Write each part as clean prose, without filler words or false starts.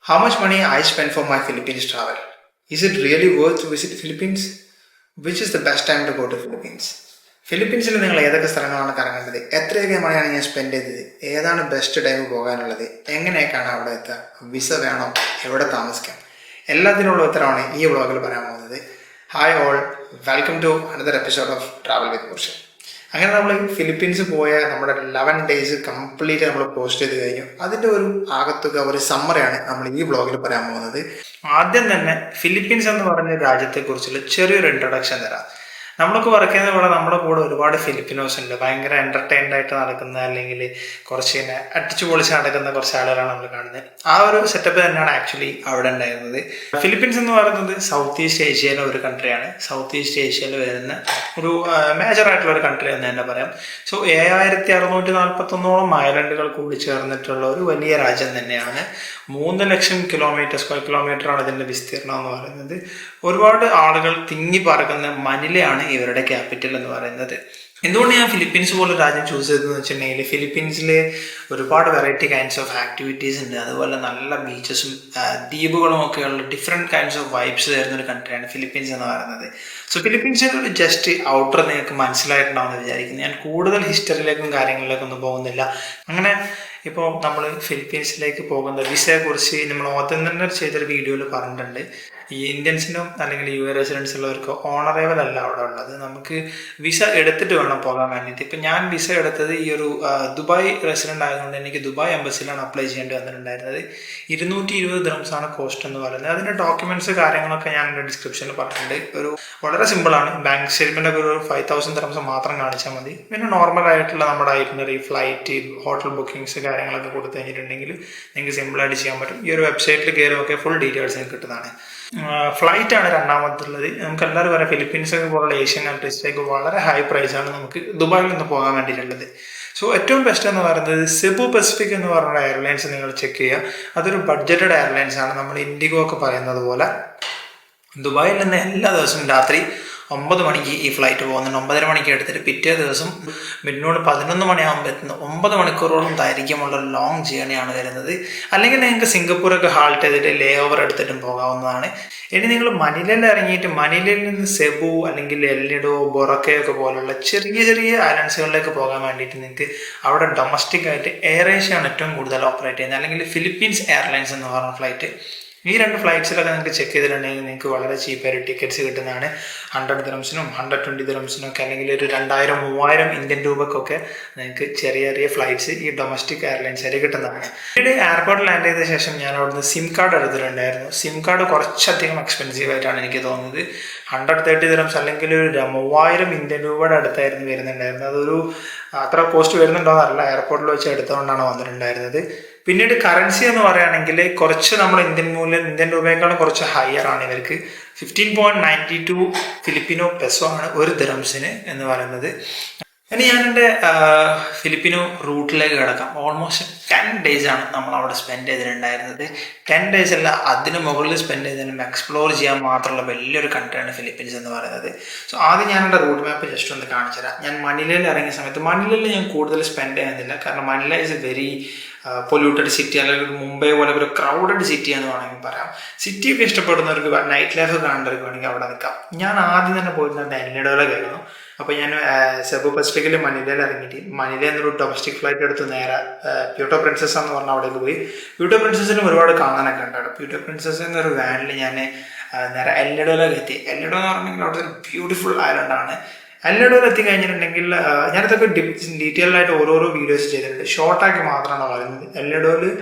How much money I spend for my Philippines travel? Is it really worth to visit Philippines? Which is the best time to go to Philippines? ഫിലിപ്പീൻസിൽ നിങ്ങൾ ഏതൊക്കെ സ്ഥലങ്ങളാണ് കറങ്ങേണ്ടത്, എത്രയൊക്കെ മണിയാണ് ഞാൻ spend ചെയ്തത്, ഏതാണ് best time പോകാനുള്ളത്, എങ്ങനെയൊക്കെയാണ് അവിടെ എത്തുക, വിസ വേണോ, എവിടെ താമസിക്കാം, എല്ലാത്തിനുള്ള ഉത്തരമാണ് ഈ വ്ളോഗിൽ പറയാൻ പോകുന്നത്. Hi all, welcome to another episode of travel with പോർഷൻ. അങ്ങനെ നമ്മൾ ഫിലിപ്പീൻസ് പോയ നമ്മുടെ 11 days കംപ്ലീറ്റ് നമ്മൾ പോസ്റ്റ് ചെയ്ത് കഴിഞ്ഞു. അതിൻ്റെ ഒരു ആകത്തുക ഒരു സമ്മറിയാണ് നമ്മൾ ഈ വ്ളോഗിൽ പറയാൻ പോകുന്നത്. ആദ്യം തന്നെ ഫിലിപ്പീൻസ് എന്ന് പറഞ്ഞ രാജ്യത്തെക്കുറിച്ചുള്ള ചെറിയൊരു ഇൻട്രൊഡക്ഷൻ തരാം. നമ്മളൊക്കെ വർക്ക് ചെയ്യുന്ന പോലെ നമ്മുടെ കൂടെ ഒരുപാട് ഫിലിപ്പിനോസ് ഉണ്ട്. ഭയങ്കര എൻ്റർടൈൻഡ് ആയിട്ട് നടക്കുന്ന, അല്ലെങ്കിൽ കുറച്ച് ഇങ്ങനെ അടിച്ചു പൊളിച്ച് നടക്കുന്ന കുറച്ച് ആളുകളാണ് നമ്മൾ കാണുന്നത്. ആ ഒരു സെറ്റപ്പ് തന്നെയാണ് ആക്ച്വലി അവിടെ ഉണ്ടായിരുന്നത്. ഫിലിപ്പീൻസ് എന്ന് പറയുന്നത് സൗത്ത് ഈസ്റ്റ് ഏഷ്യയിലെ ഒരു കൺട്രിയാണ്. സൗത്ത് ഈസ്റ്റ് ഏഷ്യയിൽ വരുന്ന ഒരു മേജർ ആയിട്ടുള്ള ഒരു കൺട്രി എന്ന് തന്നെ പറയാം. സോ 7641 ഐലൻഡുകൾ കൂടി ചേർന്നിട്ടുള്ള ഒരു വലിയ രാജ്യം തന്നെയാണ്. 3 ലക്ഷം സ്ക്വയർ കിലോമീറ്റർ ആണ് ഇതിൻ്റെ വിസ്തീർണം എന്ന് പറയുന്നത്. ഒരുപാട് ആളുകൾ തിങ്ങി പറക്കുന്ന മനിലയാണ് ഇവരുടെ ക്യാപിറ്റൽ എന്ന് പറയുന്നത്. എന്തുകൊണ്ട് ഞാൻ ഫിലിപ്പീൻസ് പോലെ രാജ്യം ചൂസ് ചെയ്തതെന്ന് വെച്ചിട്ടുണ്ടെങ്കിൽ, ഫിലിപ്പീൻസിൽ ഒരുപാട് വെറൈറ്റി കൈൻഡ്സ് ഓഫ് ആക്ടിവിറ്റീസ് ഉണ്ട്. അതുപോലെ നല്ല ബീച്ചസും ദ്വീപുകളും ഒക്കെയുള്ള ഡിഫറെൻറ്റ് കൈൻഡ്സ് ഓഫ് വൈബ്സ് തരുന്ന ഒരു കൺട്രിയാണ് ഫിലിപ്പീൻസ് എന്ന് പറയുന്നത്. സോ ഫിലിപ്പീൻസിൻ്റെ ഒരു ജസ്റ്റ് ഔട്ടർ നിങ്ങൾക്ക് മനസ്സിലായിട്ടുണ്ടാവുമെന്ന് വിചാരിക്കുന്നു. ഞാൻ കൂടുതൽ ഹിസ്റ്ററിയിലേക്കും കാര്യങ്ങളിലേക്കൊന്നും പോകുന്നില്ല. അങ്ങനെ ഇപ്പോൾ നമ്മൾ ഫിലിപ്പീൻസിലേക്ക് പോകുന്ന വിസയെക്കുറിച്ച് നമ്മൾ ആദ്യം തന്നെ ചെയ്തൊരു വീഡിയോയിൽ പറഞ്ഞിട്ടുണ്ട്. ഈ ഇന്ത്യൻസിനും അല്ലെങ്കിൽ യു എ റെസിഡൻസ് ഉള്ളവർക്ക് ഓണറേബിൾ അല്ല അവിടെ ഉള്ളത്. നമുക്ക് വിസ എടുത്തിട്ട് വേണം പോകാൻ വേണ്ടിയിട്ട്. ഇപ്പം ഞാൻ വിസ എടുത്തത് ഈ ഒരു ദുബായ് റെസിഡൻ്റ് ആയതുകൊണ്ട് എനിക്ക് ദുബായ് എംബസിയിലാണ് അപ്ലൈ ചെയ്യേണ്ടി വന്നിട്ടുണ്ടായിരുന്നത്. 220 ദിർഹംസാണ് കോസ്റ്റ് എന്ന് പറയുന്നത്. അതിൻ്റെ ഡോക്യുമെൻറ്റ്സ് കാര്യങ്ങളൊക്കെ ഞാൻ എൻ്റെ ഡിസ്ക്രിപ്ഷനിൽ പറഞ്ഞിട്ടുണ്ട്. ഒരു വളരെ സിമ്പിളാണ്. ബാങ്ക് സ്റ്റേറ്റ്മെൻ്റ് ഒക്കെ ഒരു 5000 ദിർഹംസ് മാത്രം കാണിച്ചാൽ മതി. പിന്നെ നോർമൽ ആയിട്ടുള്ള നമ്മുടെ ഐറ്റിനറി, ഫ്ലൈറ്റ്, ഹോട്ടൽ ബുക്കിങ്സ് കാര്യങ്ങളൊക്കെ കൊടുത്തു കഴിഞ്ഞിട്ടുണ്ടെങ്കിൽ നിങ്ങൾക്ക് സിമ്പിളായിട്ട് ചെയ്യാൻ പറ്റും. ഈ ഒരു വെബ്സൈറ്റിൽ കയറുമൊക്കെ ഫുൾ ഡീറ്റെയിൽസ് കിട്ടുന്നതാണ്. ഫ്ലൈറ്റാണ് രണ്ടാമത്തുള്ളത്. നമുക്ക് എല്ലാവരും പറയാം ഫിലിപ്പീൻസ് പോലുള്ള ഏഷ്യൻ കൺട്രീസിലേക്ക് വളരെ ഹൈ പ്രൈസാണ് നമുക്ക് ദുബായിൽ നിന്ന് പോകാൻ വേണ്ടിയിട്ടുള്ളത്. സോ ഏറ്റവും ബെസ്റ്റ് എന്ന് പറയുന്നത് സെബു പസഫിക് എന്ന് പറഞ്ഞ എയർലൈൻസ് നിങ്ങൾ ചെക്ക് ചെയ്യുക. അതൊരു ബഡ്ജറ്റഡ് എയർലൈൻസ് ആണ്. നമ്മൾ ഇൻഡിഗോ ഒക്കെ പറയുന്നത് പോലെ ദുബായിൽ നിന്ന് എല്ലാ ദിവസവും രാത്രി 9 മണിക്ക് ഈ ഫ്ലൈറ്റ് പോകുന്നുണ്ട്. 9:30 മണിക്ക് എടുത്തിട്ട് പിറ്റേ ദിവസം മിഡ്നോട് 11 മണിയാകുമ്പോൾ എത്തുന്ന 9 മണിക്കൂറോളം ദൈർഘ്യമുള്ള ലോങ് ജേണിയാണ് വരുന്നത്. അല്ലെങ്കിൽ നിങ്ങൾക്ക് സിംഗപ്പൂരൊക്കെ ഹാൾട്ട് ചെയ്തിട്ട് ലേ ഓവർ എടുത്തിട്ടും പോകാവുന്നതാണ്. ഇനി നിങ്ങൾ മനിലയിൽ ഇറങ്ങിയിട്ട് മനിലയിൽ നിന്ന് സെബു അല്ലെങ്കിൽ എല്ലിഡോ, ബൊറക്കയൊക്കെ പോലുള്ള ചെറിയ ചെറിയ ഐലൻഡ്സുകളിലേക്ക് പോകാൻ വേണ്ടിയിട്ട് നിങ്ങൾക്ക് അവിടെ ഡൊമസ്റ്റിക് ആയിട്ട് എയർ ഏഷ്യയാണ് ഏറ്റവും കൂടുതൽ ഓപ്പറേറ്റ് ചെയ്യുന്നത്, അല്ലെങ്കിൽ ഫിലിപ്പീൻസ് എയർലൈൻസ് എന്ന് പറഞ്ഞ ഫ്ലൈറ്റ്. ഈ 2 ഫ്ലൈറ്റ്സിലൊക്കെ നിങ്ങൾക്ക് ചെക്ക് ചെയ്തിട്ടുണ്ടെങ്കിൽ നിങ്ങൾക്ക് വളരെ ചീപ്പായിട്ട് ടിക്കറ്റ്സ് കിട്ടുന്നതാണ്. 100 ദിർഹംസിനും 120 ദിർഹംസിനും ഒക്കെ, അല്ലെങ്കിൽ ഒരു 2000-3000 ഇന്ത്യൻ രൂപക്കൊക്കെ നിങ്ങൾക്ക് ചെറിയ ചെറിയ ഫ്ലൈറ്റ്സ് ഈ ഡൊമസ്റ്റിക് എയർലൈൻസിൽ കിട്ടുന്നതാണ്. പിന്നീട് എയർപോർട്ടിൽ ലാൻഡ് ചെയ്ത ശേഷം ഞാൻ അവിടുന്ന് സിം കാർഡ് എടുത്തിട്ടുണ്ടായിരുന്നു. സിം കാർഡ് കുറച്ചധികം എക്സ്പെൻസീവ് ആയിട്ടാണ് എനിക്ക് തോന്നുന്നത്. 130 ദിർഹംസ് അല്ലെങ്കിൽ ഒരു 3000 ഇന്ത്യൻ രൂപയുടെ അടുത്തായിരുന്നു വരുന്നുണ്ടായിരുന്നത്. അതൊരു അത്ര കോസ്റ്റ് വരുന്നുണ്ടോ എന്നല്ല, എയർപോർട്ടിൽ വെച്ച് എടുത്തുകൊണ്ടാണ് വന്നിട്ടുണ്ടായിരുന്നത്. പിന്നീട് കറൻസി എന്ന് പറയുകയാണെങ്കിൽ കുറച്ച് നമ്മൾ ഇന്ത്യൻ രൂപയേക്കാളും കുറച്ച് ഹയർ ആണ് ഇവർക്ക്. 15.92 ഫിലിപ്പിനോ പെസോ ആണ് ഒരു ദിർഹംസിന് എന്ന് പറയുന്നത്. ഇനി ഞാൻ എൻ്റെ ഫിലിപ്പിനോ റൂട്ടിലേക്ക് കിടക്കാം. ഓൾമോസ്റ്റ് 10 days ആണ് നമ്മൾ അവിടെ സ്പെൻഡ് ചെയ്തിട്ടുണ്ടായിരുന്നത്. 10 days അല്ല, അതിന് മുകളിൽ സ്പെൻഡ് ചെയ്തതിനും എക്സ്പ്ലോർ ചെയ്യാൻ മാത്രമുള്ള വലിയൊരു കൺട്രിയാണ് ഫിലിപ്പീൻസ് എന്ന് പറയുന്നത്. സോ ആദ്യം ഞാൻ എൻ്റെ റൂട്ട് മാപ്പ് ജസ്റ്റ് ഒന്ന് കാണിച്ചു തരാം. ഞാൻ മനിലയിൽ ഇറങ്ങിയ സമയത്ത് മനിലയിൽ ഞാൻ കൂടുതൽ സ്പെൻഡ് ചെയ്യുന്നില്ല, കാരണം Manila is A very polluted city, അല്ലെങ്കിൽ മുംബൈ പോലെ ഒരു ക്രൗഡഡ് സിറ്റി എന്ന് വേണമെങ്കിൽ പറയാം. സിറ്റിയൊക്കെ ഇഷ്ടപ്പെടുന്നവർക്ക്, നൈറ്റ് ലൈഫ് കാണുന്നവർക്ക് വേണമെങ്കിൽ അവിടെ നിൽക്കാം. ഞാൻ ആദ്യം തന്നെ പോയിരുന്നത് എല്ലിഡോയിലേക്കായിരുന്നു. അപ്പോൾ ഞാൻ സെബു പസഫിക്കിൽ മനിലയിൽ ഇറങ്ങിയിട്ട് മനിലയിൽ നിന്നൊരു ഡൊമസ്റ്റിക് ഫ്ലൈറ്റ് എടുത്ത് നേരെ പ്യൂട്ടോ പ്രിൻസസ് എന്ന് പറഞ്ഞ അവിടേക്ക് പോയി. പ്യൂട്ടോ പ്രിൻസസിനും ഒരുപാട് കാണാനൊക്കെ ഉണ്ടായിരുന്നു. പ്യൂട്ടോ പ്രിൻസസ് എന്നൊരു വാനിൽ ഞാൻ നേരെ എല്ലിഡോയിലേക്ക് എത്തി. എല്ലിഡോ എന്ന് പറഞ്ഞിട്ടുണ്ടെങ്കിൽ അവിടുത്തെ ഒരു ബ്യൂട്ടിഫുൾ ഐലൻഡാണ്. എല്ലിഡോയിൽ എത്തിക്കഴിഞ്ഞിട്ടുണ്ടെങ്കിൽ ഞാനിതൊക്കെ ഡീറ്റെയിൽഡ് ആയിട്ട് ഓരോരോ വീഡിയോസ് ചെയ്തിട്ടുണ്ട്. ഷോർട്ടാക്കി മാത്രമാണ് പറയുന്നത്. എല്ലിഡോയിൽ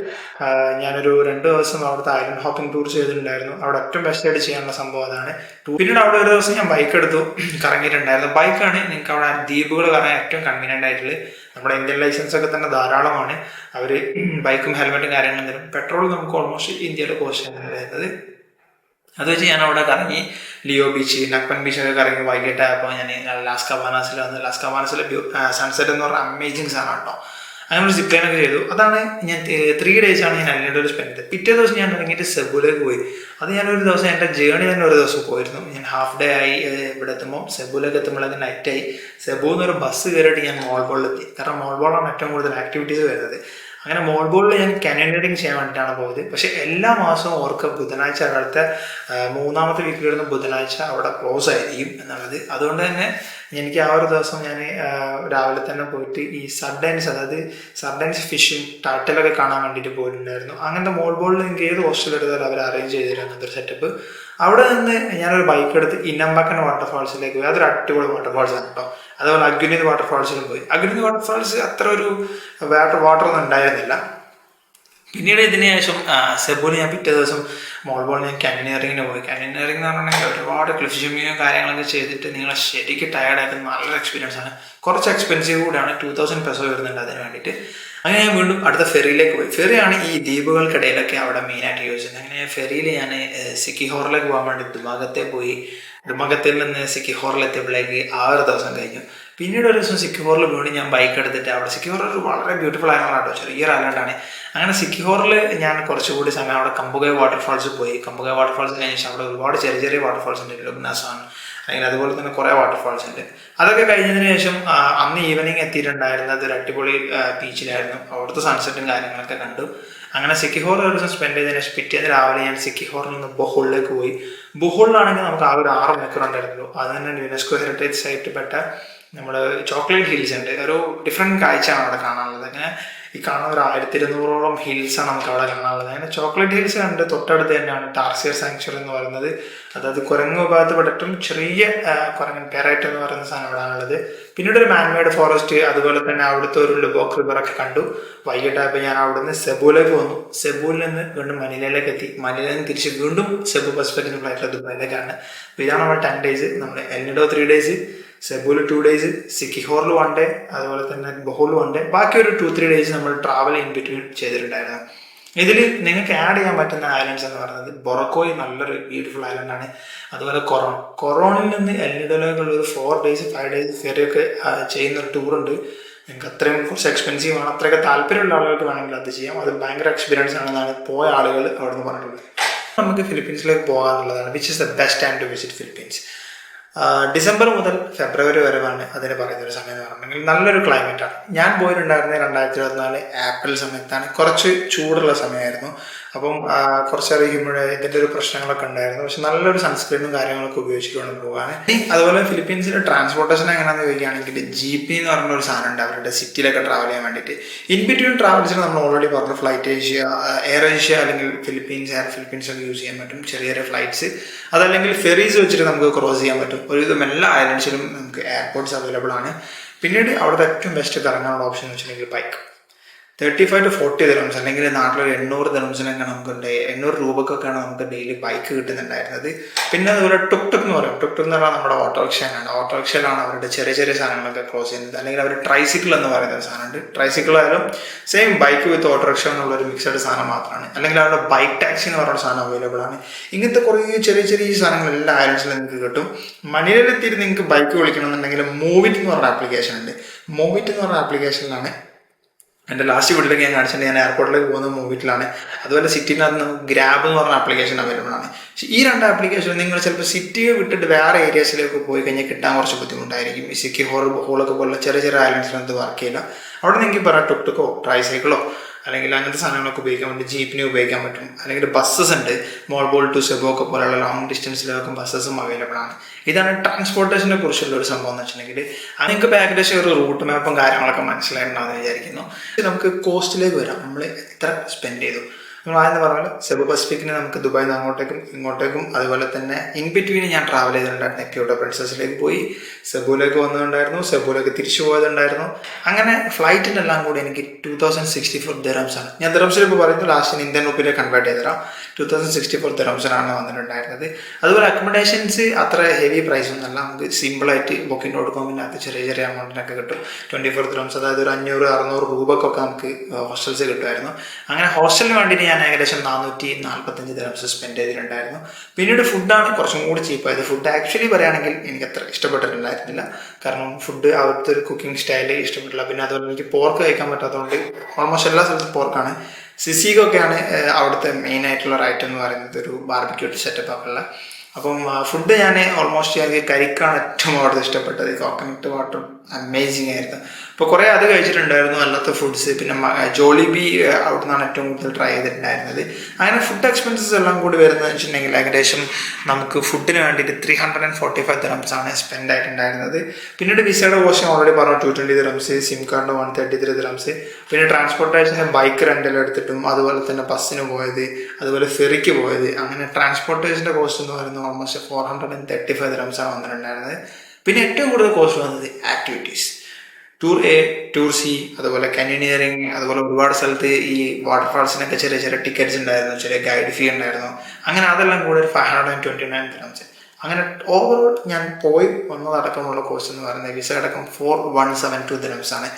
ഞാനൊരു 2 ദിവസം അവിടുത്തെ ഐലൻഡ് ഹോപ്പിംഗ് ടൂർ ചെയ്തിട്ടുണ്ടായിരുന്നു. അവിടെ ഏറ്റവും ബെസ്റ്റ് ആയിട്ട് ചെയ്യാനുള്ള സംഭവം അതാണ്. പിന്നീട് അവിടെ ഒരു ദിവസം ഞാൻ ബൈക്ക് എടുത്തു കറങ്ങിയിട്ടുണ്ടായിരുന്നു. ബൈക്കാണ് നിങ്ങൾക്ക് അവിടെ ദ്വീപുകൾ കറങ്ങാൻ ഏറ്റവും കൺവീനിയൻ്റ് ആയിട്ടുള്ളത്. നമ്മുടെ ഇന്ത്യൻ ലൈസൻസ് ഒക്കെ തന്നെ ധാരാളമാണ്. അവർ ബൈക്കും ഹെൽമെറ്റും കാര്യങ്ങളും തരും. പെട്രോൾ നമുക്ക് ഓൾമോസ്റ്റ് ഇന്ത്യയിലെ കോസ്റ്റ് ആണ് വരുന്നത്. അത് വെച്ച് ഞാൻ അവിടെ കറങ്ങി ലിയോ ബീച്ച്, നക്പൻ ബീച്ചൊക്കെ കറങ്ങി വൈകിട്ടായപ്പോൾ ഞാൻ ലാസ് കബാനാസിൽ വന്ന്. ലാസ് കബാനാസിലെ സൺസെറ്റ് എന്ന് പറഞ്ഞാൽ അമേസിങ് സാധനം കേട്ടോ. അങ്ങനെ ഒരു സിപ്ലൈനൊക്കെ ചെയ്തു. അതാണ് ഞാൻ 3 days ആണ് ഞാൻ എല്ലിഡോയിൽ സ്പെൻഡ് ചെയ്തത്. പിറ്റേ ദിവസം ഞാൻ ഇറങ്ങിയിട്ട് സെബുലേക്ക് പോയി. അത് ഞാനൊരു ദിവസം എൻ്റെ ജേണി തന്നെ ഒരു ദിവസം പോയിരുന്നു. ഞാൻ ഹാഫ് ഡേ ആയി ഇവിടെ എത്തുമ്പോൾ. സെബുലേക്ക് എത്തുമ്പോഴേക്കും നൈറ്റായി. സെബു എന്നൊരു ബസ് കയറിയിട്ട് ഞാൻ മോൾബോളിലെത്തി. കാരണം മോൾബോളാണ് ഏറ്റവും കൂടുതൽ ആക്ടിവിറ്റീസ് വരുന്നത്. അങ്ങനെ മോൾബോളിൽ ഞാൻ കാനോനിയറിംഗ് ചെയ്യാൻ വേണ്ടിയിട്ടാണ് പോയത്. പക്ഷേ എല്ലാ മാസവും ഓർക്ക് ബുധനാഴ്ച അടുത്ത മൂന്നാമത്തെ വീക്കിൽ വരുന്ന ബുധനാഴ്ച അവിടെ ക്ലോസ് ആയിരിക്കും എന്നുള്ളത്. അതുകൊണ്ട് തന്നെ എനിക്ക് ആ ഒരു ദിവസം ഞാൻ രാവിലെ തന്നെ പോയിട്ട് ഈ സർഡൻസ്, അതായത് സർഡൻസ് ഫിഷും ടർട്ടിലൊക്കെ കാണാൻ വേണ്ടിയിട്ട് പോയിട്ടുണ്ടായിരുന്നു. അങ്ങനത്തെ മോൾബോളിൽ നിങ്ങൾക്ക് ഏത് ഹോസ്റ്റൽ എടുത്താലും അവർ അറേഞ്ച് ചെയ്ത് തരും അങ്ങനത്തെ ഒരു സെറ്റപ്പ്. അവിടെ നിന്ന് ഞാനൊരു ബൈക്ക് എടുത്ത് ഇനമ്പക്കൻ വാട്ടർഫാൾസിലേക്ക് പോയി. അതൊരു അടിപൊളി വാട്ടർഫാൾസ് ആണ് കേട്ടോ. അതുപോലെ അഗ്നിത് വാട്ടർഫാൾസിലും പോയി. അഗ്നിത് വാട്ടർഫാൾസ് അത്ര ഒരു വാട്ടർ ഒന്നും ഉണ്ടായിരുന്നില്ല. പിന്നീട് ഇതിന് ശേഷം സെബുവിൽ ഞാൻ പിറ്റേ ദിവസം മോൾബോളിൽ ഞാൻ കാനോനിയറിങ്ങിന് പോയി. കാനോനിയറിംഗ് എന്ന് പറഞ്ഞിട്ടുണ്ടെങ്കിൽ ഒരുപാട് ക്ലിഫ് ജമ്പിങ്ങും കാര്യങ്ങളൊക്കെ ചെയ്തിട്ട് നിങ്ങളെ ശരിക്കും ടയർഡാക്കുന്ന നല്ലൊരു എക്സ്പീരിയൻസ് ആണ്. കുറച്ച് എക്സ്പെൻസീവ് കൂടിയാണ്, 2000 പെസോ വരുന്നുണ്ട് അതിന് വേണ്ടിയിട്ട്. അങ്ങനെ ഞാൻ വീണ്ടും അടുത്ത ഫെറിയിലേക്ക് പോയി. ഫെറിയാണ് ഈ ദ്വീപുകൾക്കിടയിലൊക്കെ അവിടെ മെയിനായിട്ട് യൂസ് ചെയ്യുന്നത്. അങ്ങനെ ഫെറിയിൽ ഞാൻ സിക്കിഹോറിലേക്ക് പോകാൻ വേണ്ടി ദുബാഗത്തെ പോയി. ദുബാഗത്തിൽ നിന്ന് സിക്കിഹോറിലെത്തിയപ്പോഴേക്ക് 6 ദിവസം കഴിഞ്ഞു. പിന്നീട് ഒരു ദിവസം സിക്കിഹോറിൽ വീണ്ടും ഞാൻ ബൈക്ക് എടുത്തിട്ട് അവിടെ സിക്കിഹോർ ഒരു വളരെ ബ്യൂട്ടിഫുൾ ഐലൻഡ് ആട്ടോ, ചെറിയൊരു ഐലൻഡാണ്. അങ്ങനെ സിക്കിഹോറിൽ ഞാൻ കുറച്ചുകൂടി സമയം അവിടെ കമ്പുഗായ് വാട്ടർഫാൾസ് പോയി. കമ്പുഗായ് വാട്ടർഫാൾസ് കഴിഞ്ഞ ശേഷം അവിടെ ഒരുപാട് ചെറിയ ചെറിയ വാട്ടർഫാൾസ് ഉണ്ട്, ലുബ്നാസാൻ അല്ലെങ്കിൽ അതുപോലെ തന്നെ കുറേ വാട്ടർഫാൾസ് ഉണ്ട്. അതൊക്കെ കഴിഞ്ഞതിന് ശേഷം അന്ന് ഈവനിങ് എത്തിയിട്ടുണ്ടായിരുന്നത് ഒരു അടിപൊളി ബീച്ചിലായിരുന്നു. അവിടുത്തെ സൺസെറ്റും കാര്യങ്ങളൊക്കെ കണ്ടു. അങ്ങനെ സിക്കിഹോർ ഒരു ദിവസം സ്പെൻഡ് ചെയ്തതിന് ശേഷം പിറ്റേന്ന് രാവിലെ ഞാൻ സിക്കിഹോറിൽ നിന്ന് ബൊഹോളിലേക്ക് പോയി. ബൊഹോളിലാണെങ്കിൽ നമുക്ക് ആ ഒരു 6 മണിക്കൂർ ഉണ്ടായിരുന്നുള്ളൂ. അത് തന്നെ യുനെസ്കോ ഹെറിറ്റേജ് സൈറ്റ് പെട്ട നമ്മൾ ചോക്ലേറ്റ് ഹിൽസ് ഉണ്ട്. ഒരു ഡിഫറെൻറ്റ് കാഴ്ചയാണ് അവിടെ കാണാനുള്ളത്. അങ്ങനെ ഈ കാണുന്ന ഒരു 1200ഓളം ഹിൽസാണ് നമുക്ക് അവിടെ കാണാനുള്ളത്. അങ്ങനെ ചോക്ലേറ്റ് ഹിൽസ് കണ്ട് തൊട്ടടുത്ത് തന്നെയാണ് ടാർസിയർ സാങ്ച്വറി എന്ന് പറയുന്നത്. അതായത് കുരങ്ങ് വിഭാഗത്തിൽപ്പെട്ടിട്ടും ചെറിയ കുരങ്ങൻ പെറൈറ്റ് എന്ന് പറയുന്ന സാധനം അവിടെയാണുള്ളത്. പിന്നീട് ഒരു മാൻമേഡ് ഫോറസ്റ്റ്, അതുപോലെ തന്നെ അവിടുത്തെ ഒരു ലുബോക്ക് റിവറൊക്കെ കണ്ടു. വൈകിട്ടായപ്പോൾ ഞാൻ അവിടുന്ന് സെബുവിലേക്ക് വന്നു. സെബുവിൽ നിന്ന് വീണ്ടും മനിലയിലേക്ക് എത്തി. മനിലയിൽ നിന്ന് തിരിച്ച് വീണ്ടും സെബു പസിഫിക്കിന് ഫ്ലൈറ്റിൽ ദുബായിലേക്കാണ്. അപ്പോൾ ഇതാണ് നമ്മൾ 10 days. നമ്മൾ എൽനിഡോ 3 days, സെബുവിൽ 2 days, സിക്കിഹോറിൽ 1 day, അതുപോലെ തന്നെ ബൊഹോളിൽ 1 day. ബാക്കി ഒരു 2-3 days നമ്മൾ ട്രാവൽ ഇൻ ബിറ്റ്വീൻ ചെയ്തിട്ടുണ്ടായിരുന്നു. ഇതിൽ നിങ്ങൾക്ക് ആഡ് ചെയ്യാൻ പറ്റുന്ന ഐലൻഡ്സ് എന്ന് പറയുന്നത് ബൊറക്കോയ് നല്ലൊരു ബ്യൂട്ടിഫുൾ ഐലൻഡാണ്. അതുപോലെ കൊറോണിൽ നിന്ന് എൽനിഡോയിലേക്കുള്ള ഒരു 4 days 5 days ഫെറിയൊക്കെ ചെയ്യുന്നൊരു ടൂറുണ്ട്. നിങ്ങൾക്ക് അത്രയും കുറച്ച് എക്സ്പെൻസീവ് ആണ്. അത്രയൊക്കെ താല്പര്യമുള്ള ആളുകൾക്ക് വേണമെങ്കിൽ അത് ചെയ്യാം. അത് ഭയങ്കര എക്സ്പീരിയൻസ് ആണെന്നാണ് പോയ ആളുകൾ അവിടെ നിന്ന് പറഞ്ഞിട്ടുള്ളത്. നമുക്ക് ഫിലിപ്പീൻസിലേക്ക് പോകാനുള്ളതാണ്. Which is the best time to visit Philippines. December മുതൽ ഫെബ്രുവരി വരെയാണ് അതിന് പറയുന്ന ഒരു സമയം എന്ന് പറഞ്ഞിട്ടുണ്ടെങ്കിൽ നല്ലൊരു ക്ലൈമറ്റാണ്. ഞാൻ പോയിട്ടുണ്ടായിരുന്നത് 2024 ഏപ്രിൽ സമയത്താണ്. കുറച്ച് ചൂടുള്ള സമയമായിരുന്നു. അപ്പം കുറച്ചേറെ ഇതിൻ്റെ ഒരു പ്രശ്നങ്ങളൊക്കെ ഉണ്ടായിരുന്നു. പക്ഷെ നല്ലൊരു സൺസ്ക്രീനും കാര്യങ്ങളൊക്കെ ഉപയോഗിച്ചിട്ട് വേണം പോകാൻ. അതുപോലെ ഫിലിപ്പീൻസിൻ്റെ ട്രാൻസ്പോർട്ടേഷൻ എങ്ങനെയാണെന്ന് ചോദിക്കുകയാണെങ്കിൽ ജീപ്പി എന്ന് പറഞ്ഞ ഒരു സാധനം ഉണ്ട് അവരുടെ സിറ്റിയിലൊക്കെ ട്രാവൽ ചെയ്യാൻ വേണ്ടിയിട്ട്. ഇൻ ബിറ്റ്വീൻ ട്രാവൽസിന് നമ്മൾ ഓൾറെഡി പറഞ്ഞു ഫ്ലൈറ്റ് ഏഷ്യ, എയർ ഏഷ്യ അല്ലെങ്കിൽ എയർ ഫിലിപ്പീൻസ് ഒക്കെ യൂസ് ചെയ്യാൻ പറ്റും. ചെറിയ ചെറിയ ഫ്ലൈറ്റ്സ്, അതല്ലെങ്കിൽ ഫെറീസ് വെച്ചിട്ട് നമുക്ക് ക്രോസ് ചെയ്യാൻ പറ്റും. ഒരുവിധം എല്ലാ ഐലൻഡ്സിലും നമുക്ക് എയർപോർട്ട്സ് അവൈലബിൾ ആണ്. പിന്നീട് അവിടുത്തെ ഏറ്റവും ബെസ്റ്റ് കറങ്ങാനുള്ള ഓപ്ഷൻ എന്ന് വെച്ചിട്ടുണ്ടെങ്കിൽ ബൈക്ക്. 35 to 40 ദിർഹംസ് അല്ലെങ്കിൽ നാട്ടിലൊരു 800 ദിർഹംസിനൊക്കെ നമുക്ക് 800 രൂപക്കൊക്കെയാണ് നമുക്ക് ഡെയിലി ബൈക്ക് കിട്ടുന്നുണ്ടായിരുന്നത്. പിന്നെ അതുപോലെ ടുക് എന്ന് പറയും. ടുക് എന്ന് പറഞ്ഞാൽ നമ്മുടെ ഓട്ടോറിക്ഷയാണ്. ഓട്ടോറിക്ഷയിലാണ് അവരുടെ ചെറിയ ചെറിയ സാധനങ്ങളൊക്കെ ക്രോസ് ചെയ്യുന്നത്. അല്ലെങ്കിൽ അവർ ട്രൈസിക്കിൾ എന്ന് പറയുന്ന ഒരു സാധനമുണ്ട്. ട്രൈസിക്കിൾ ആയാലും സെയിം ബൈക്ക് വിത്ത് ഓട്ടോറിക്ഷ എന്നുള്ളൊരു മിക്സഡ് സാധനം മാത്രമാണ്. അല്ലെങ്കിൽ അവരുടെ ബൈക്ക് ടാക്സി എന്ന് പറയുന്ന സാധനം അവൈലബിൾ ആണ്. ഇങ്ങനത്തെ കുറേ ചെറിയ ചെറിയ സാധനങ്ങൾ എല്ലാ ഐലൻഡ്സിലും നിങ്ങൾക്ക് കിട്ടും. മനിലയിലെത്തിയിട്ട് നിങ്ങൾക്ക് ബൈക്ക് വിളിക്കണമെന്നുണ്ടെങ്കിൽ മൂവിറ്റ് എന്ന് പറഞ്ഞ ആപ്ലിക്കേഷൻ ഉണ്ട്. മൂവിറ്റ് എന്ന് പറഞ്ഞ ആപ്ലിക്കേഷനിലാണ് എൻ്റെ ലാസ്റ്റ് വീട്ടിലേക്ക് ഞാൻ കാണിച്ചിട്ടുണ്ട്. ഞാൻ എയർപോർട്ടിലേക്ക് പോകുന്ന മൂവിറ്റിലാണ്. അതുപോലെ സിറ്റിനകത്ത് നമുക്ക് ഗ്രാബ് എന്ന് പറഞ്ഞ ആപ്ലിക്കേഷൻ അവൈലബിൾ ആണ്. പക്ഷേ ഈ 2 ആപ്ലിക്കേഷൻ നിങ്ങൾ ചിലപ്പോൾ സിറ്റിയെ വിട്ടിട്ട് വേറെ ഏരിയാസിലേക്ക് പോയി കഴിഞ്ഞാൽ കിട്ടാൻ കുറച്ച് ബുദ്ധിമുട്ടായിരിക്കും. ഈ സിക്കിഹോർ ബൊഹോളൊക്കെ പോലുള്ള ചെറിയ ചെറിയ ഐലൻഡ്സിനകത്ത് വർക്ക് ചെയ്യില്ല. അവിടെ നിങ്ങൾക്ക് പറയാം ടുക്ടുക്കോ ട്രൈസൈക്കിളോ അല്ലെങ്കിൽ അങ്ങനത്തെ സാധനങ്ങളൊക്കെ ഉപയോഗിക്കാൻ പറ്റും. ജീപ്പിനെ ഉപയോഗിക്കാൻ പറ്റും. അല്ലെങ്കിൽ ബസ്സസ് ഉണ്ട്. മോൾബോൾ ടു സെബോ ഒക്കെ പോലെയുള്ള ലോങ് ഡിസ്റ്റൻസിലൊക്കെ ബസ്സസും അവൈലബിൾ ആണ്. ഇതാണ് ട്രാൻസ്പോർട്ടേഷനെ കുറിച്ചുള്ള ഒരു സംഭവം എന്ന് വെച്ചിട്ടുണ്ടെങ്കിൽ അത് നിങ്ങൾക്ക് ഇപ്പോൾ ഏകദേശം ഒരു റൂട്ട് മാപ്പും കാര്യങ്ങളൊക്കെ മനസ്സിലായിട്ടുണ്ടാകുമെന്ന് വിചാരിക്കുന്നു. നമുക്ക് കോസ്റ്റിലേക്ക് വരാം. നമ്മൾ എത്ര സ്പെൻഡ് ചെയ്തു. നമ്മൾ ആദ്യം പറഞ്ഞാൽ സെബു പസിഫിക്കിന് നമുക്ക് ദുബായിൽ നിന്ന് അങ്ങോട്ടേക്കും ഇങ്ങോട്ടേക്കും, അതുപോലെ തന്നെ ഇൻ ബിറ്റ്വീൻ ഞാൻ ട്രാവൽ ചെയ്തിട്ടുണ്ടായിരുന്നു. ക്യോട്ടോ പ്രിൻസസിലേക്ക് പോയി, സെബുവിലേക്ക് വന്നിട്ടുണ്ടായിരുന്നു, സെബുവിലേക്ക് തിരിച്ചു പോയതുണ്ടായിരുന്നു. അങ്ങനെ ഫ്ലൈറ്റിനെല്ലാം കൂടി എനിക്ക് 2064 ദിർഹംസാണ്. ഞാൻ ദിർഹംസിൽ ഇപ്പോൾ പറയുന്നത് ലാസ്റ്റ് ഇന്ത്യൻ റുപ്പിയിലേക്ക് കൺവേർട്ട് ചെയ്തുതരാം. 2064 ദിർഹംസിനാണ് വന്നിട്ടുണ്ടായിരുന്നത്. അതുപോലെ അക്കോമഡേഷൻസ് അത്ര ഹെവി പ്രൈസ് ഒന്നുമല്ല. നമുക്ക് സിമ്പിളായിട്ട് booking.com-നകത്ത് ചെറിയ ചെറിയ എമൗണ്ടിനൊക്കെ കിട്ടും. 24 ദിർഹംസ്, അതായത് ഒരു 500-600 രൂപക്കൊക്കെ നമുക്ക് ഹോസ്റ്റൽസ് കിട്ടുമായിരുന്നു. അങ്ങനെ ഹോസ്റ്റലിന് വേണ്ടിയിട്ട് ഞാൻ ഏകദേശം 445 ദിർഹംസ് സ്പെൻഡ് ചെയ്തിട്ടുണ്ടായിരുന്നു. പിന്നീട് ഫുഡാണ് കുറച്ചും കൂടി ചീപ്പായത്. ഫുഡ് ആക്ച്വലി പറയുകയാണെങ്കിൽ എനിക്ക് അത്ര ഇഷ്ടപ്പെട്ടിട്ടുണ്ടായിരുന്നില്ല. കാരണം ഫുഡ് അവിടുത്തെ ഒരു കുക്കിംഗ് സ്റ്റൈല് ഇഷ്ടപ്പെട്ടില്ല. പിന്നെ അതുപോലെ എനിക്ക് പോർക്ക് കഴിക്കാൻ പറ്റാത്തതുകൊണ്ട് ഓൾമോസ്റ്റ് എല്ലാ സ്ഥലത്തും പോർക്കാണ്. സിസിക്കൊക്കെയാണ് അവിടുത്തെ മെയിൻ ആയിട്ടുള്ള ഒരു ഐറ്റം എന്ന് പറയുന്നത്, ഒരു ബാർബിക്യൂട്ട് സെറ്റപ്പ് ഒക്കെ ഉള്ള. അപ്പം ഫുഡ് ഞാൻ ഓൾമോസ്റ്റ് എനിക്ക് കരിക്കാണ് ഏറ്റവും കൂടുതൽ ഇഷ്ടപ്പെട്ടത്. കോക്കനട്ട് വാട്ടർ അമേസിങ് ആയിരുന്നു. അപ്പോൾ കുറേ അത് കഴിച്ചിട്ടുണ്ടായിരുന്നു, അല്ലാത്ത ഫുഡ്സ്. പിന്നെ ജോളിബി അവിടെ നിന്നാണ് ഏറ്റവും കൂടുതൽ ട്രൈ ചെയ്തിട്ടുണ്ടായിരുന്നത്. അങ്ങനെ ഫുഡ് എക്സ്പെൻസസ് എല്ലാം കൂടി വരുന്നത് വെച്ചിട്ടുണ്ടെങ്കിൽ ഏകദേശം നമുക്ക് ഫുഡിന് വേണ്ടിയിട്ട് 345 ദിറംസാണ് സ്പെൻഡ് ആയിട്ടുണ്ടായിരുന്നത്. പിന്നീട് വിസയുടെ കോസ്റ്റ് ഓൾറെഡി പറഞ്ഞു 220 ദിറംസ്, സിം കാർഡിന് 133 ദിറംസ്, പിന്നെ ട്രാൻസ്പോർട്ടേഷന് ബൈക്ക് റെൻ്റൽ എടുത്തിട്ടും അതുപോലെ തന്നെ ബസ്സിന് പോയത്, അതുപോലെ ഫെറിക്ക് പോയത്, അങ്ങനെ ട്രാൻസ്പോർട്ടേഷൻ്റെ കോസ്റ്റ് എന്ന് പറയുന്നത് ഓൾമോസ്റ്റ് 435 ദിറംസാണ് വന്നിട്ടുണ്ടായിരുന്നത്. പിന്നെ ഏറ്റവും കൂടുതൽ കോസ്റ്റ് വന്നത് activities, tour A, tour C, അതുപോലെ കാന്യോനിയറിങ്, അതുപോലെ ഒരുപാട് സ്ഥലത്ത് ഈ വാട്ടർഫാൾസിനൊക്കെ ചെറിയ ചെറിയ ടിക്കറ്റ്സ് ഉണ്ടായിരുന്നു, ചെറിയ ഗൈഡ് ഫീ ഉണ്ടായിരുന്നു. അങ്ങനെ അതെല്ലാം കൂടെ ഒരു 529 ദിറംസ്. അങ്ങനെ ഓവറോൾ ഞാൻ പോയി വന്നതടക്കമുള്ള കോസ്റ്റ് എന്ന് പറയുന്നത് വിസ അടക്കം 4172 ദിറംസാണ്.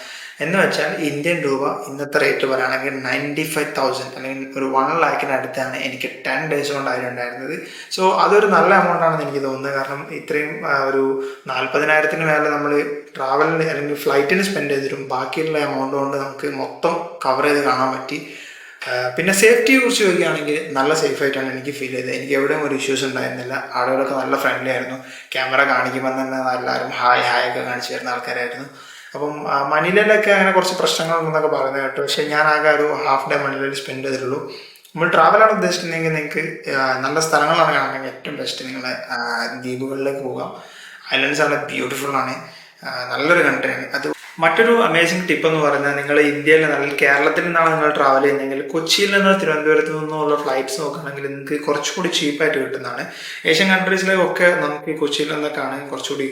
എന്ന് വെച്ചാൽ ഇന്ത്യൻ രൂപ ഇന്നത്തെ റേറ്റ് പറയുകയാണെങ്കിൽ 95,000 അല്ലെങ്കിൽ ഒരു 1 ലാഖിന് അടുത്താണ് എനിക്ക് 10 ഡേയ്സ് കൊണ്ടായിട്ടുണ്ടായിരുന്നത്. സോ അതൊരു നല്ല എമൗണ്ട് ആണെന്ന് എനിക്ക് തോന്നുന്നത്. കാരണം ഇത്രയും ഒരു 40,000-ന് മേലെ നമ്മൾ ട്രാവലിന് അല്ലെങ്കിൽ ഫ്ലൈറ്റിന് സ്പെൻഡ് ചെയ്തിട്ടും ബാക്കിയുള്ള എമൗണ്ട് കൊണ്ട് നമുക്ക് മൊത്തം കവർ ചെയ്ത് കാണാൻ പറ്റി. പിന്നെ സേഫ്റ്റിയെ കുറിച്ച് ചോദിക്കുകയാണെങ്കിൽ നല്ല സേഫ് ആയിട്ടാണ് എനിക്ക് ഫീൽ ചെയ്തത്. എനിക്ക് എവിടെയും ഒരു ഇഷ്യൂസ് ഉണ്ടായിരുന്നില്ല. ആളുകളൊക്കെ നല്ല ഫ്രണ്ട്ലി ആയിരുന്നു. ക്യാമറ കാണിക്കുമ്പോൾ തന്നെ എല്ലാവരും ഹായ് ഒക്കെ കാണിച്ചു തരുന്ന ആൾക്കാരായിരുന്നു. അപ്പം മനിലയിലൊക്കെ അങ്ങനെ കുറച്ച് പ്രശ്നങ്ങളുണ്ടെന്നൊക്കെ പറയുന്നത് കേട്ടോ. പക്ഷേ ഞാൻ ആകെ ഒരു ഹാഫ് ഡേ മനിലയിൽ സ്പെൻഡ് ചെയ്തിട്ടുള്ളൂ. നമ്മൾ ട്രാവലാണ് ഉദ്ദേശിച്ചിട്ടുണ്ടെങ്കിൽ നിങ്ങൾക്ക് നല്ല സ്ഥലങ്ങളാണ് കാണണമെങ്കിൽ ഏറ്റവും ബെസ്റ്റ് നിങ്ങൾ ദ്വീപുകളിലേക്ക് പോകാം. ഐലൻഡ്സ് ആണ് ബ്യൂട്ടിഫുൾ ആണ്, നല്ലൊരു കൺട്രിയാണ് അത്. മറ്റൊരു അമേസിങ് ടിപ്പ് എന്ന് പറയുന്നത് നിങ്ങൾ ഇന്ത്യയിൽ നല്ല കേരളത്തിൽ നിന്നാണ് നിങ്ങൾ ട്രാവൽ ചെയ്യുന്നതെങ്കിൽ കൊച്ചിയിൽ നിന്ന് തിരുവനന്തപുരത്ത് നിന്നുള്ള ഫ്ലൈറ്റ്സ് നോക്കുകയാണെങ്കിൽ നിങ്ങൾക്ക് കുറച്ചുകൂടി ചീപ്പായിട്ട് കിട്ടുന്നതാണ്. ഏഷ്യൻ കൺട്രീസിലേക്കൊക്കെ നമുക്ക് കൊച്ചിയിൽ നിന്നൊക്കെയാണ് കുറച്ചുകൂടി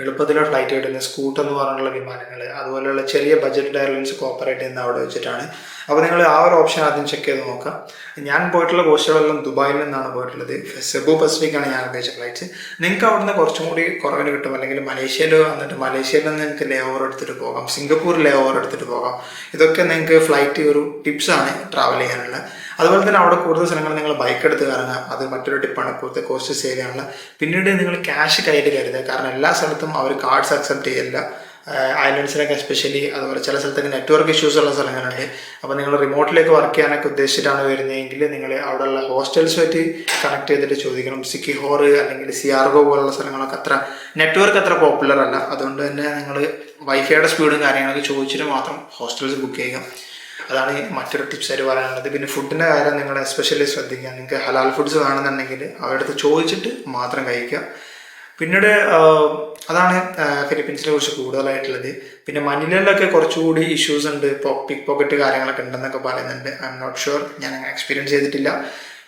എളുപ്പത്തിലുള്ള ഫ്ലൈറ്റ് കിട്ടുന്നത്. സ്കൂട്ട് എന്ന് പറഞ്ഞുള്ള വിമാനങ്ങൾ, അതുപോലെയുള്ള ചെറിയ ബഡ്ജറ്റ് എയർലൈൻസ് കോപ്പറേറ്റ് ചെയ്യുന്ന അവിടെ വെച്ചിട്ടാണ്. അപ്പോൾ നിങ്ങൾ ആ ഒരു ഓപ്ഷൻ ആദ്യം ചെക്ക് ചെയ്ത് നോക്കാം. ഞാൻ പോയിട്ടുള്ള കോസ്റ്റുകളെല്ലാം ദുബായിൽ നിന്നാണ് പോയിട്ടുള്ളത്. സെബു പസഫിക്കാണ് ഞാൻ ഉപയോഗിച്ച ഫ്ലൈറ്റ്സ്. നിങ്ങൾക്ക് അവിടുന്ന് കുറച്ചും കൂടി കുറവിന് കിട്ടും. അല്ലെങ്കിൽ മലേഷ്യയിൽ വന്നിട്ട് മലേഷ്യയിൽ നിന്ന് നിങ്ങൾക്ക് ലേ ഓവർ എടുത്തിട്ട് പോകാം, സിംഗപ്പൂർ ലേ ഓവർ എടുത്തിട്ട് പോകാം. ഇതൊക്കെ നിങ്ങൾക്ക് ഫ്ലൈറ്റ് ഒരു ടിപ്സാണ് ട്രാവൽ ചെയ്യാനുള്ള. അതുപോലെ തന്നെ അവിടെ കൂടുതൽ സ്ഥലങ്ങൾ നിങ്ങൾ ബൈക്ക് എടുത്ത് കറങ്ങുക, അത് മറ്റൊരു ടിപ്പാണ് കൂടുതൽ കോസ്റ്റ് സേവ് ചെയ്യാനുള്ള. പിന്നീട് നിങ്ങൾ ക്യാഷ് കയ്യിൽ കരുതുക, കാരണം എല്ലാ സ്ഥലത്തും അവർ കാർഡ്സ് അക്സെപ്റ്റ് ചെയ്യില്ല. ഐലൻഡ്സിനൊക്കെ എസ്പെഷ്യലി, അതുപോലെ ചില സ്ഥലത്തൊക്കെ നെറ്റ്വർക്ക് ഇഷ്യൂസ് ഉള്ള സ്ഥലങ്ങളുണ്ട്. അപ്പോൾ നിങ്ങൾ റിമോട്ടിലേക്ക് വർക്ക് ചെയ്യാനൊക്കെ ഉദ്ദേശിച്ചിട്ടാണ് വരുന്നതെങ്കിൽ നിങ്ങൾ അവിടെയുള്ള ഹോസ്റ്റൽസുമായിട്ട് കണക്ട് ചെയ്തിട്ട് ചോദിക്കണം. സിക്കിഹോർ അല്ലെങ്കിൽ സിയാർഗോ പോലുള്ള സ്ഥലങ്ങളൊക്കെ നെറ്റ്വർക്ക് അത്ര പോപ്പുലർ അല്ല. അതുകൊണ്ട് തന്നെ നിങ്ങൾ വൈഫൈയുടെ സ്പീഡും കാര്യങ്ങളൊക്കെ ചോദിച്ചിട്ട് മാത്രം ഹോസ്റ്റൽസ് ബുക്ക് ചെയ്യുക. അതാണ് മറ്റൊരു ടിപ്സായിട്ട് പറയാനുള്ളത്. പിന്നെ ഫുഡിൻ്റെ കാര്യം നിങ്ങൾ എസ്പെഷ്യലി ശ്രദ്ധിക്കുക. നിങ്ങൾക്ക് ഹലാൽ ഫുഡ്സ് വേണമെന്നുണ്ടെങ്കിൽ അവരുടെ അടുത്ത് ചോദിച്ചിട്ട് മാത്രം കഴിക്കുക. പിന്നീട് അതാണ് ഫിലിപ്പീൻസിനെ കുറിച്ച് കൂടുതലായിട്ടുള്ളത്. പിന്നെ മനിലയിലൊക്കെ കുറച്ചുകൂടി ഇഷ്യൂസ് ഉണ്ട്, പിക്ക് പോക്കറ്റ് കാര്യങ്ങളൊക്കെ ഉണ്ടെന്നൊക്കെ പറയുന്നുണ്ട്. ഐ എം നോട്ട് ഷുവർ, ഞാൻ അങ്ങനെ എക്സ്പീരിയൻസ് ചെയ്തിട്ടില്ല.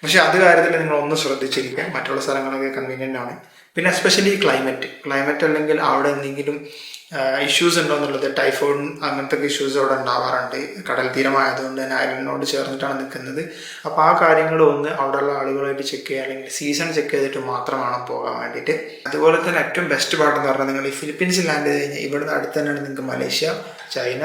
പക്ഷേ അത് കാര്യത്തിൽ നിങ്ങൾ ഒന്ന് ശ്രദ്ധിച്ചിരിക്കുക. മറ്റുള്ള സ്ഥലങ്ങളൊക്കെ കൺവീനിയൻ്റ് ആണ്. പിന്നെ എസ്പെഷ്യലി ക്ലൈമറ്റ് അല്ലെങ്കിൽ അവിടെ എന്തെങ്കിലും ഇഷ്യൂസ് ഉണ്ടോ എന്നുള്ളത്. ടൈഫോയിഡ് അങ്ങനത്തെ ഇഷ്യൂസ് അവിടെ ഉണ്ടാവാറുണ്ട്. കടൽ തീരമായതുകൊണ്ട് തന്നെ ഐലൻഡിനോട് ചേർന്നിട്ടാണ് നിൽക്കുന്നത്. അപ്പോൾ ആ കാര്യങ്ങൾ ഒന്ന് അവിടെയുള്ള ആളുകളായിട്ട് ചെക്ക് ചെയ്യുക, അല്ലെങ്കിൽ സീസൺ ചെക്ക് ചെയ്തിട്ട് മാത്രമാണ് പോകാൻ വേണ്ടിയിട്ട്. അതുപോലെ തന്നെ ഏറ്റവും ബെസ്റ്റ് പാർട്ട് എന്ന് പറഞ്ഞാൽ നിങ്ങൾ ഈ ഫിലിപ്പീൻസിൽ ലാൻഡ് ചെയ്ത് കഴിഞ്ഞാൽ ഇവിടുന്ന് അടുത്ത് തന്നെയാണ് നിങ്ങൾക്ക് മലേഷ്യ, ചൈന,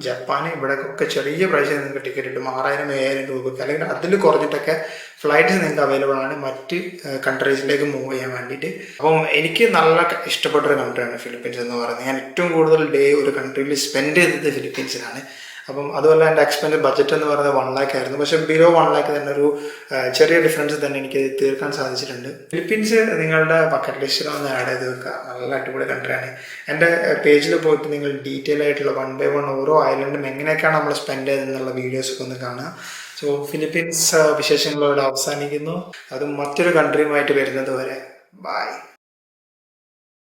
ജപ്പാൻ, ഇവിടെയൊക്കെ ചെറിയ പ്രൈസിൽ നിങ്ങൾക്ക് ടിക്കറ്റ് കിട്ടും. 6,000-7,000 രൂപയ്ക്ക്, അല്ലെങ്കിൽ അതിൽ കുറഞ്ഞിട്ടൊക്കെ ഫ്ലൈറ്റ്സ് നിങ്ങൾക്ക് അവൈലബിൾ ആണ് മറ്റ് കൺട്രീസിലേക്ക് മൂവ് ചെയ്യാൻ വേണ്ടിയിട്ട്. അപ്പം എനിക്ക് നല്ല ഇഷ്ടപ്പെട്ടൊരു കൺട്രിയാണ് ഫിലിപ്പീൻസ് എന്ന് പറയുന്നത്. ഞാൻ ഏറ്റവും കൂടുതൽ ഡേ ഒരു കൺട്രിയിൽ സ്പെൻഡ് ചെയ്തത് ഫിലിപ്പീൻസിലാണ്. അപ്പം അതുപോലെ എൻ്റെ എക്സ്പെൻസ് ബഡ്ജറ്റ് എന്ന് പറയുന്നത് 1 ലാഖ് ആയിരുന്നു. പക്ഷേ ബിലോ 1 ലാഖ് തന്നെ ഒരു ചെറിയ ഡിഫറൻസ് തന്നെ എനിക്ക് തീർക്കാൻ സാധിച്ചിട്ടുണ്ട്. ഫിലിപ്പീൻസ് നിങ്ങളുടെ ബക്കറ്റ് ലിസ്റ്റിൽ ഒന്ന് ആഡ് ചെയ്ത് വെക്കുക. നല്ല അടിപൊളി കൺട്രിയാണ്. എൻ്റെ പേജിൽ പോയിട്ട് നിങ്ങൾ ഡീറ്റെയിൽ ആയിട്ടുള്ള 1 by 1 ഓരോ ഐലൻഡും എങ്ങനെയൊക്കെയാണ് നമ്മൾ സ്പെൻഡ് ചെയ്തതെന്നുള്ള വീഡിയോസൊക്കെ ഒന്ന് കാണുക. സോ ഫിലിപ്പീൻസ് വിശേഷങ്ങളോട് അവസാനിക്കുന്നു. അതും മറ്റൊരു കൺട്രിയുമായിട്ട് വരുന്നത് വരെ ബൈ.